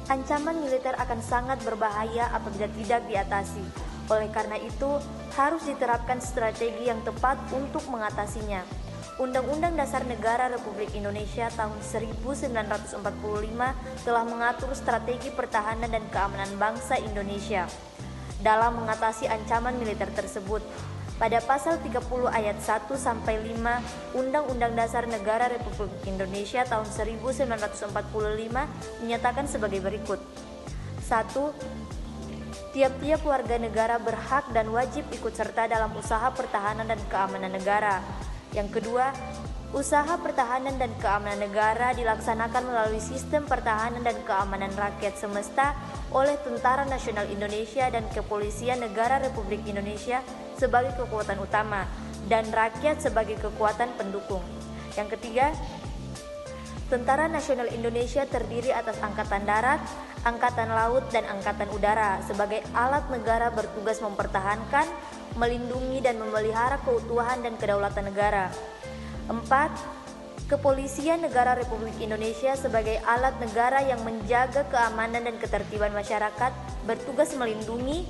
Ancaman militer akan sangat berbahaya apabila tidak diatasi. Oleh karena itu, harus diterapkan strategi yang tepat untuk mengatasinya. Undang-Undang Dasar Negara Republik Indonesia tahun 1945 telah mengatur strategi pertahanan dan keamanan bangsa Indonesia dalam mengatasi ancaman militer tersebut. Pada pasal 30 ayat 1-5 Undang-Undang Dasar Negara Republik Indonesia tahun 1945 menyatakan sebagai berikut. 1. Tiap-tiap warga negara berhak dan wajib ikut serta dalam usaha pertahanan dan keamanan negara. Yang kedua, usaha pertahanan dan keamanan negara dilaksanakan melalui sistem pertahanan dan keamanan rakyat semesta oleh Tentara Nasional Indonesia dan Kepolisian Negara Republik Indonesia sebagai kekuatan utama dan rakyat sebagai kekuatan pendukung. Yang ketiga, Tentara Nasional Indonesia terdiri atas Angkatan Darat, Angkatan Laut, dan Angkatan Udara sebagai alat negara bertugas mempertahankan, melindungi, dan memelihara keutuhan dan kedaulatan negara. 4. Kepolisian Negara Republik Indonesia sebagai alat negara yang menjaga keamanan dan ketertiban masyarakat, bertugas melindungi,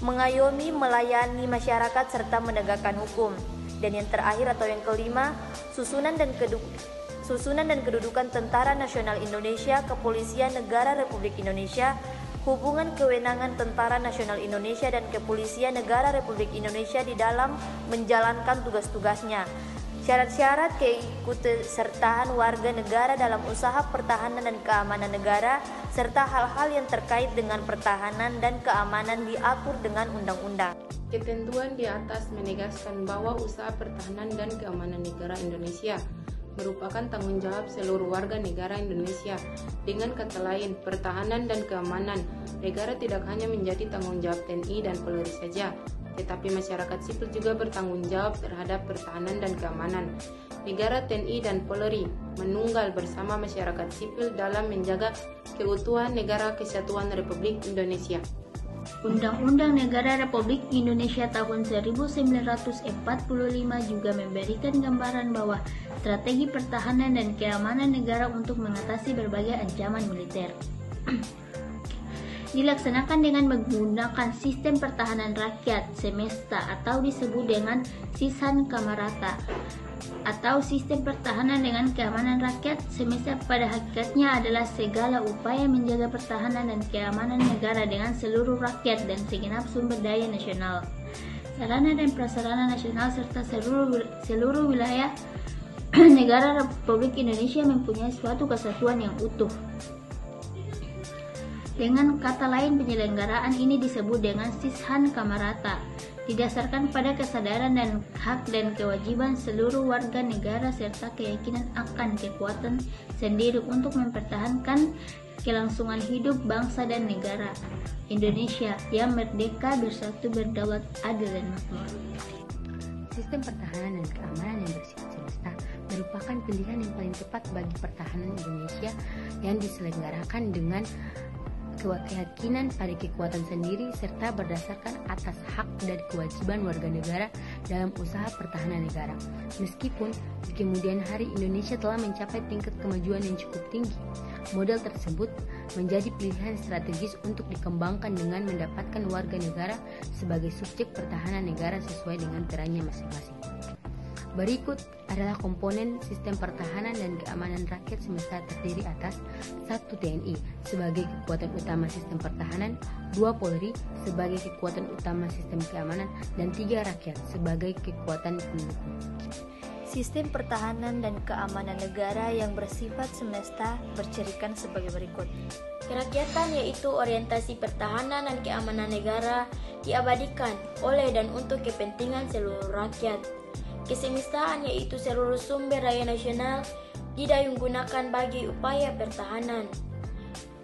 mengayomi, melayani masyarakat, serta menegakkan hukum. Dan yang terakhir atau yang kelima, susunan dan kedudukan Tentara Nasional Indonesia, Kepolisian Negara Republik Indonesia, hubungan kewenangan Tentara Nasional Indonesia dan Kepolisian Negara Republik Indonesia di dalam menjalankan tugas-tugasnya, syarat-syarat keikutsertaan warga negara dalam usaha pertahanan dan keamanan negara, serta hal-hal yang terkait dengan pertahanan dan keamanan diatur dengan undang-undang. Ketentuan di atas menegaskan bahwa usaha pertahanan dan keamanan negara Indonesia merupakan tanggung jawab seluruh warga negara Indonesia. Dengan kata lain, pertahanan dan keamanan negara tidak hanya menjadi tanggung jawab TNI dan Polri saja, tetapi masyarakat sipil juga bertanggung jawab terhadap pertahanan dan keamanan negara. TNI dan Polri menunggal bersama masyarakat sipil dalam menjaga keutuhan negara kesatuan Republik Indonesia. Undang-Undang Negara Republik Indonesia tahun 1945 juga memberikan gambaran bahwa strategi pertahanan dan keamanan negara untuk mengatasi berbagai ancaman militer dilaksanakan dengan menggunakan sistem pertahanan rakyat semesta atau disebut dengan Sishan Kamarata, atau sistem pertahanan dengan keamanan rakyat semesta pada hakikatnya adalah segala upaya menjaga pertahanan dan keamanan negara dengan seluruh rakyat dan segenap sumber daya nasional, sarana dan prasarana nasional serta seluruh wilayah negara Republik Indonesia mempunyai suatu kesatuan yang utuh. Dengan kata lain, penyelenggaraan ini disebut dengan Sishan Kamarata, didasarkan pada kesadaran dan hak dan kewajiban seluruh warga negara serta keyakinan akan kekuatan sendiri untuk mempertahankan kelangsungan hidup bangsa dan negara Indonesia yang merdeka, bersatu, berdaulat, adil, dan makmur. Sistem pertahanan dan keamanan yang bersifat semesta merupakan pilihan yang paling tepat bagi pertahanan Indonesia yang diselenggarakan dengan keyakinan pada kekuatan sendiri serta berdasarkan atas hak dan kewajiban warga negara dalam usaha pertahanan negara. Meskipun di kemudian hari Indonesia telah mencapai tingkat kemajuan yang cukup tinggi, model tersebut menjadi pilihan strategis untuk dikembangkan dengan mendapatkan warga negara sebagai subjek pertahanan negara sesuai dengan perannya masing-masing. Berikut adalah komponen sistem pertahanan dan keamanan rakyat semesta terdiri atas 1. TNI sebagai kekuatan utama sistem pertahanan, 2. Polri sebagai kekuatan utama sistem keamanan, dan 3. Rakyat sebagai kekuatan pendukung. Sistem pertahanan dan keamanan negara yang bersifat semesta bercirikan sebagai berikut. Kerakyatan yaitu orientasi pertahanan dan keamanan negara diabadikan oleh dan untuk kepentingan seluruh rakyat. Kesemestaan yaitu seluruh sumber daya nasional didayung gunakan bagi upaya pertahanan.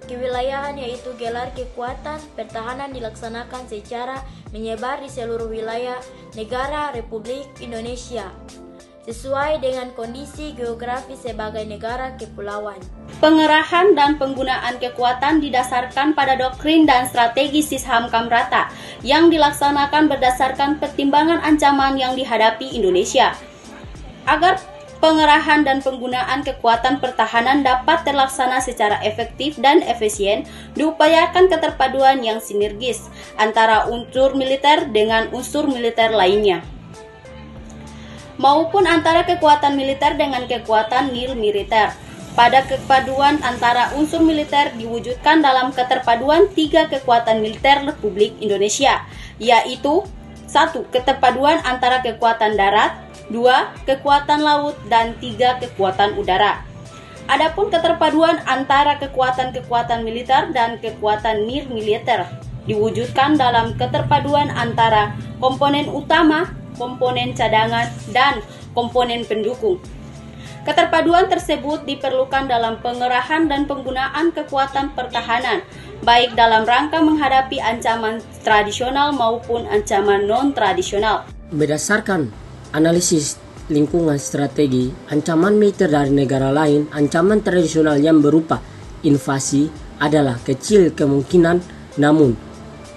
Kewilayahan yaitu gelar kekuatan pertahanan dilaksanakan secara menyebar di seluruh wilayah negara Republik Indonesia sesuai dengan kondisi geografis sebagai negara kepulauan. Pengerahan dan penggunaan kekuatan didasarkan pada doktrin dan strategi Sishan Kamarata yang dilaksanakan berdasarkan pertimbangan ancaman yang dihadapi Indonesia. Agar pengerahan dan penggunaan kekuatan pertahanan dapat terlaksana secara efektif dan efisien, diupayakan keterpaduan yang sinergis antara unsur militer dengan unsur militer lainnya, maupun antara kekuatan militer dengan kekuatan nil-militer. Pada kepaduan antara unsur militer diwujudkan dalam keterpaduan 3 kekuatan militer Republik Indonesia, yaitu 1. Keterpaduan antara kekuatan darat, 2. Kekuatan laut, dan 3. Kekuatan udara. Adapun keterpaduan antara kekuatan-kekuatan militer dan kekuatan nil-militer diwujudkan dalam keterpaduan antara komponen utama, komponen cadangan, dan komponen pendukung. Keterpaduan tersebut diperlukan dalam pengerahan dan penggunaan kekuatan pertahanan, baik dalam rangka menghadapi ancaman tradisional maupun ancaman non-tradisional. Berdasarkan analisis lingkungan strategi, ancaman militer dari negara lain, ancaman tradisional yang berupa invasi adalah kecil kemungkinan, namun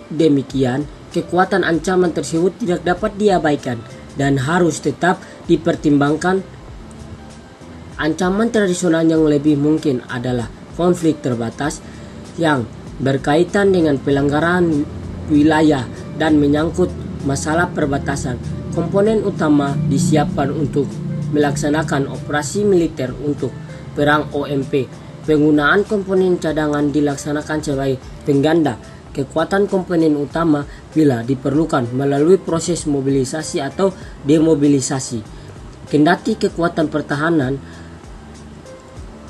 demikian kekuatan ancaman tersebut tidak dapat diabaikan dan harus tetap dipertimbangkan. Ancaman tradisional yang lebih mungkin adalah konflik terbatas yang berkaitan dengan pelanggaran wilayah dan menyangkut masalah perbatasan. Komponen utama disiapkan untuk melaksanakan operasi militer untuk perang OMP. Penggunaan komponen cadangan dilaksanakan sebagai pengganda kekuatan komponen utama bila diperlukan melalui proses mobilisasi atau demobilisasi. Kendati kekuatan pertahanan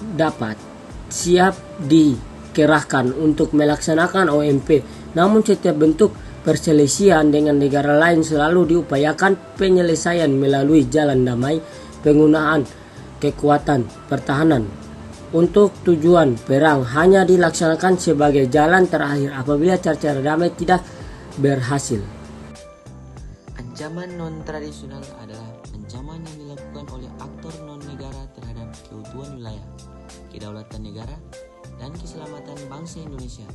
dapat siap dikerahkan untuk melaksanakan OMP, namun setiap bentuk perselisihan dengan negara lain selalu diupayakan penyelesaian melalui jalan damai. Penggunaan kekuatan pertahanan untuk tujuan perang hanya dilaksanakan sebagai jalan terakhir apabila cara-cara damai tidak berhasil. Ancaman non-tradisional adalah ancaman yang dilakukan oleh aktor non-negara terhadap keutuhan wilayah, kedaulatan negara, dan keselamatan bangsa Indonesia.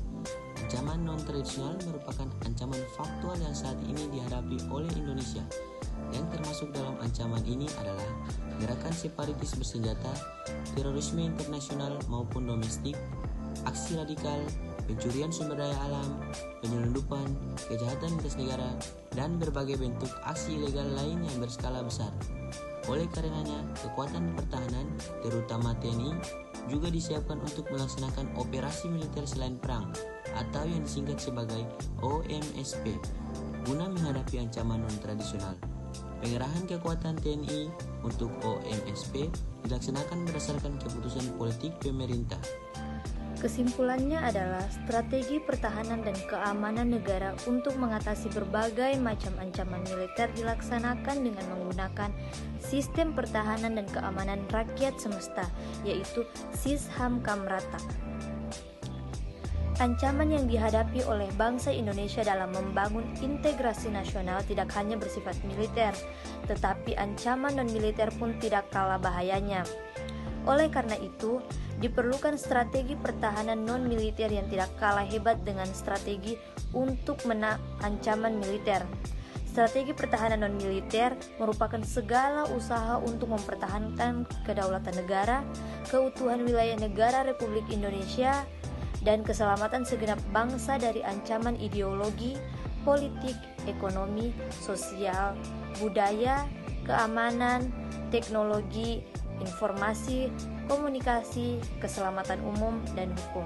Ancaman non-tradisional merupakan ancaman faktual yang saat ini dihadapi oleh Indonesia. Yang termasuk dalam ancaman ini adalah gerakan separatis bersenjata, terorisme internasional maupun domestik, aksi radikal, pencurian sumber daya alam, penyelundupan, kejahatan lintas negara, dan berbagai bentuk aksi ilegal lain yang berskala besar. Oleh karenanya, kekuatan pertahanan, terutama TNI, juga disiapkan untuk melaksanakan operasi militer selain perang, atau yang disingkat sebagai OMSP, guna menghadapi ancaman non-tradisional. Pengerahan kekuatan TNI untuk OMSP dilaksanakan berdasarkan keputusan politik pemerintah. Kesimpulannya adalah strategi pertahanan dan keamanan negara untuk mengatasi berbagai macam ancaman militer dilaksanakan dengan menggunakan sistem pertahanan dan keamanan rakyat semesta, yaitu SISHAM Kamrata. Ancaman yang dihadapi oleh bangsa Indonesia dalam membangun integrasi nasional tidak hanya bersifat militer, tetapi ancaman non-militer pun tidak kalah bahayanya. Oleh karena itu, diperlukan strategi pertahanan non-militer yang tidak kalah hebat dengan strategi untuk ancaman militer. Strategi pertahanan non-militer merupakan segala usaha untuk mempertahankan kedaulatan negara, keutuhan wilayah negara Republik Indonesia, dan keselamatan segenap bangsa dari ancaman ideologi, politik, ekonomi, sosial, budaya, keamanan, teknologi, informasi, komunikasi, keselamatan umum, dan hukum.